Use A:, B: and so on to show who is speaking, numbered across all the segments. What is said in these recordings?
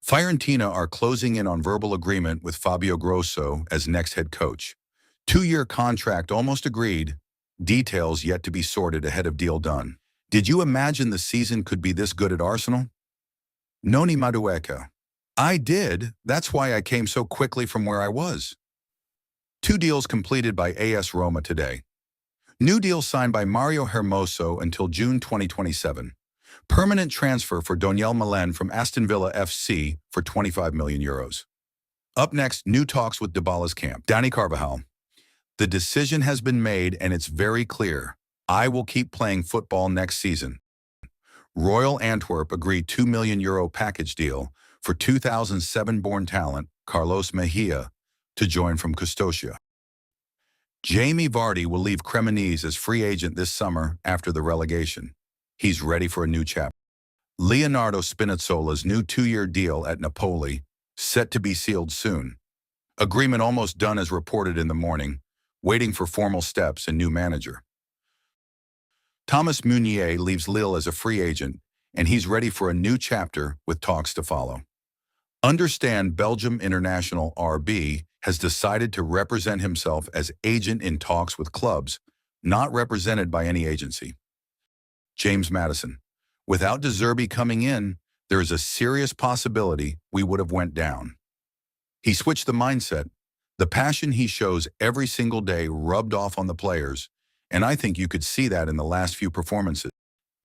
A: Fiorentina are closing in on verbal agreement with Fabio Grosso as next head coach. Two-year contract almost agreed, details yet to be sorted ahead of deal done. Did you imagine the season could be this good at Arsenal? Noni Madueke. I did, that's why I came so quickly from where I was. Two deals completed by AS Roma today. New deal signed by Mario Hermoso until June 2027. Permanent transfer for Daniel Malen from Aston Villa FC for €25 million. Up next, new talks with Dybala's camp. Dani Carvajal. The decision has been made and it's very clear. I will keep playing football next season. Royal Antwerp agreed €2 million package deal for 2007-born talent Carlos Mejia to join from Custodia. Jamie Vardy will leave Cremonese as free agent this summer after the relegation. He's ready for a new chapter. Leonardo Spinazzola's new two-year deal at Napoli, set to be sealed soon. Agreement almost done as reported in the morning, waiting for formal steps and new manager. Thomas Meunier leaves Lille as a free agent, and he's ready for a new chapter with talks to follow. Understand Belgium international RB has decided to represent himself as agent in talks with clubs, not represented by any agency. James Maddison. Without De Zerbi coming in, there is a serious possibility we would have went down. He switched the mindset. The passion he shows every single day rubbed off on the players, and I think you could see that in the last few performances.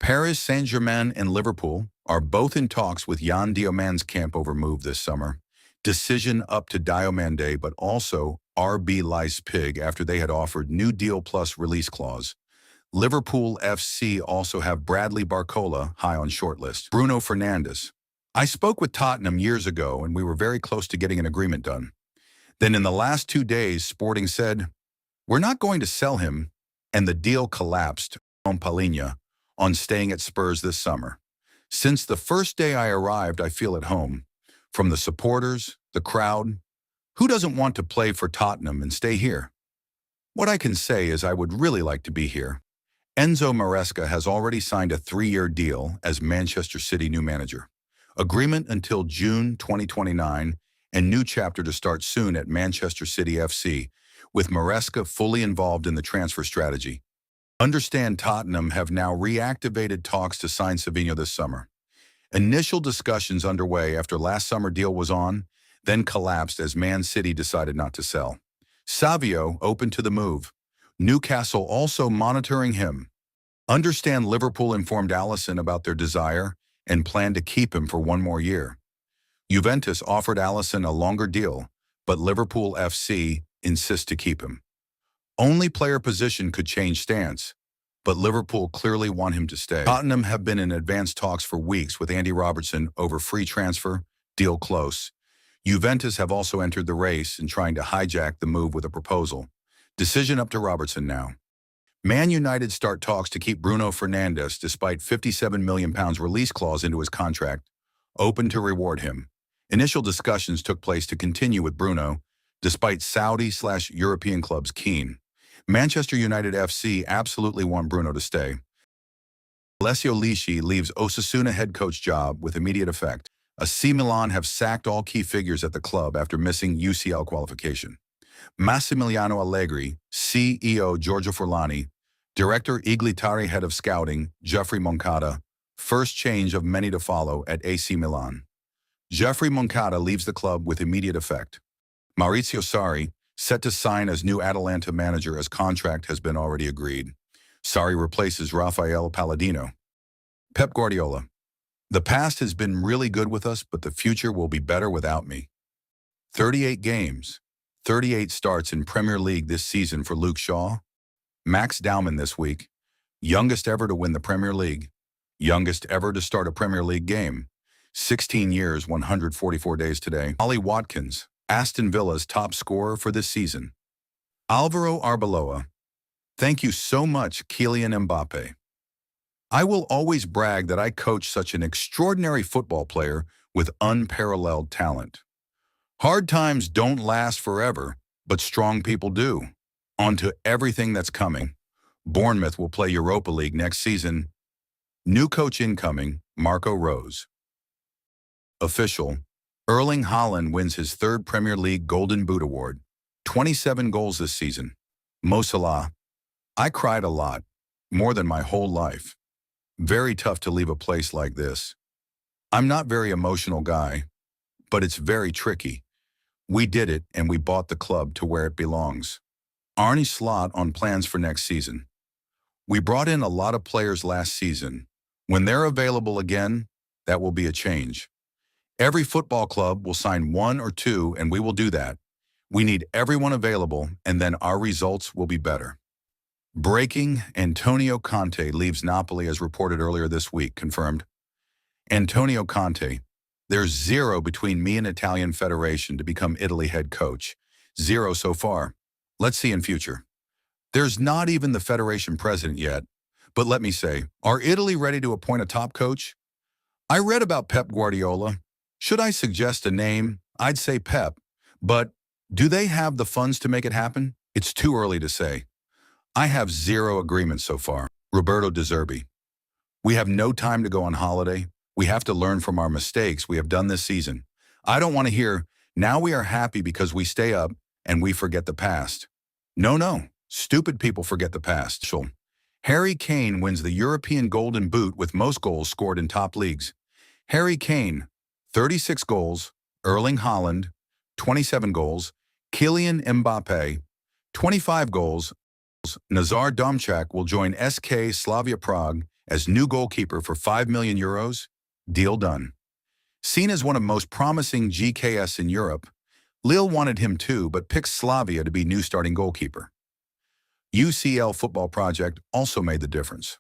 A: Paris Saint-Germain and Liverpool are both in talks with Jan Diomand's camp over move this summer. Decision up to Diomande, but also RB Leipzig after they had offered new deal plus release clause. Liverpool FC also have Bradley Barcola high on shortlist. Bruno Fernandes. I spoke with Tottenham years ago and we were very close to getting an agreement done. Then in the last 2 days, Sporting said, "We're not going to sell him," and the deal collapsed on Palhinha on staying at Spurs this summer. Since the first day I arrived, I feel at home. From the supporters, the crowd. Who doesn't want to play for Tottenham and stay here? What I can say is I would really like to be here. Enzo Maresca has already signed a 3-year deal as Manchester City new manager. Agreement until June 2029 and new chapter to start soon at Manchester City FC, with Maresca fully involved in the transfer strategy. Understand Tottenham have now reactivated talks to sign Savinho this summer. Initial discussions underway after last summer deal was on, then collapsed as Man City decided not to sell. Savio open to the move. Newcastle also monitoring him. Understand Liverpool informed Alisson about their desire and plan to keep him for 1 more year. Juventus offered Alisson a longer deal, but Liverpool FC insists to keep him. Only player position could change stance, but Liverpool clearly want him to stay. Tottenham have been in advanced talks for weeks with Andy Robertson over free transfer, deal close. Juventus have also entered the race in trying to hijack the move with a proposal. Decision up to Robertson now. Man United start talks to keep Bruno Fernandes despite £57 million release clause into his contract, open to reward him. Initial discussions took place to continue with Bruno, despite Saudi/European clubs keen. Manchester United FC absolutely want Bruno to stay. Alessio Lisci leaves Osasuna head coach job with immediate effect. AC Milan have sacked all key figures at the club after missing UCL qualification. Massimiliano Allegri, CEO Giorgio Forlani, Director Iglitari head of scouting Geoffrey Moncada, first change of many to follow at AC Milan. Geoffrey Moncada leaves the club with immediate effect. Maurizio Sarri, set to sign as new Atalanta manager as contract has been already agreed. Sarri replaces Rafael Palladino. Pep Guardiola. The past has been really good with us, but the future will be better without me. 38 games, 38 starts in Premier League this season for Luke Shaw. Max Dauman this week, youngest ever to win the Premier League, youngest ever to start a Premier League game. 16 years, 144 days today. Ollie Watkins, Aston Villa's top scorer for this season. Alvaro Arbeloa. Thank you so much, Kylian Mbappe. I will always brag that I coach such an extraordinary football player with unparalleled talent. Hard times don't last forever, but strong people do. On to everything that's coming. Bournemouth will play Europa League next season. New coach incoming, Marco Rose. Official, Erling Haaland wins his third Premier League Golden Boot Award. 27 goals this season. Mo Salah. I cried a lot, more than my whole life. Very tough to leave a place like this. I'm not very emotional guy, but it's very tricky. We did it and we bought the club to where it belongs. Arne Slot on plans for next season. We brought in a lot of players last season. When they're available again, that will be a change. Every football club will sign one or two and we will do that. We need everyone available and then our results will be better. Breaking: Antonio Conte leaves Napoli as reported earlier this week, confirmed. Antonio Conte: there's zero between me and Italian Federation to become Italy head coach. Zero so far. Let's see in future. There's not even the Federation president yet. But let me say, are Italy ready to appoint a top coach? I read about Pep Guardiola. Should I suggest a name? I'd say Pep. But do they have the funds to make it happen? It's too early to say. I have zero agreement so far. Roberto De Zerbi: we have no time to go on holiday. We have to learn from our mistakes we have done this season. I don't want to hear, now we are happy because we stay up and we forget the past. No. Stupid people forget the past. Harry Kane wins the European Golden Boot with most goals scored in top leagues. Harry Kane, 36 goals. Erling Haaland, 27 goals. Kylian Mbappe, 25 goals. Nazar Domchak will join SK Slavia Prague as new goalkeeper for €5 million. Deal done. Seen as one of most promising GKS in Europe, Lille wanted him too but picked Slavia to be new starting goalkeeper. UCL Football Project also made the difference.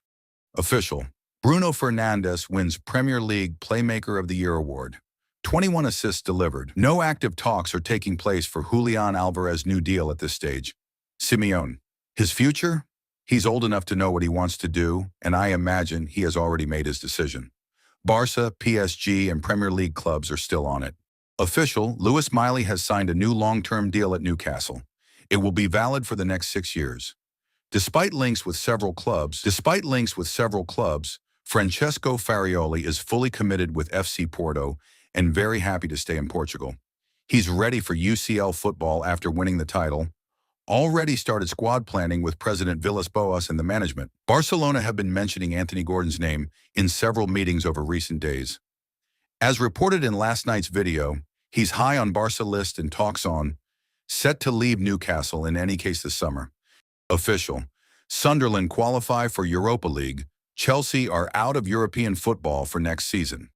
A: Official: Bruno Fernandes wins Premier League Playmaker of the Year award. 21 assists delivered. No active talks are taking place for Julian Alvarez's new deal at this stage. Simeone: his future? He's old enough to know what he wants to do, and I imagine he has already made his decision. Barca, PSG, and Premier League clubs are still on it. Official: Lewis Miley has signed a new long-term deal at Newcastle. It will be valid for the next 6 years. Despite links with several clubs, Francesco Farioli is fully committed with FC Porto and very happy to stay in Portugal. He's ready for UCL football after winning the title. Already started squad planning with President Villas-Boas and the management. Barcelona have been mentioning Anthony Gordon's name in several meetings over recent days. As reported in last night's video, he's high on Barca list and talks on, set to leave Newcastle in any case this summer. Official: Sunderland qualify for Europa League. Chelsea are out of European football for next season.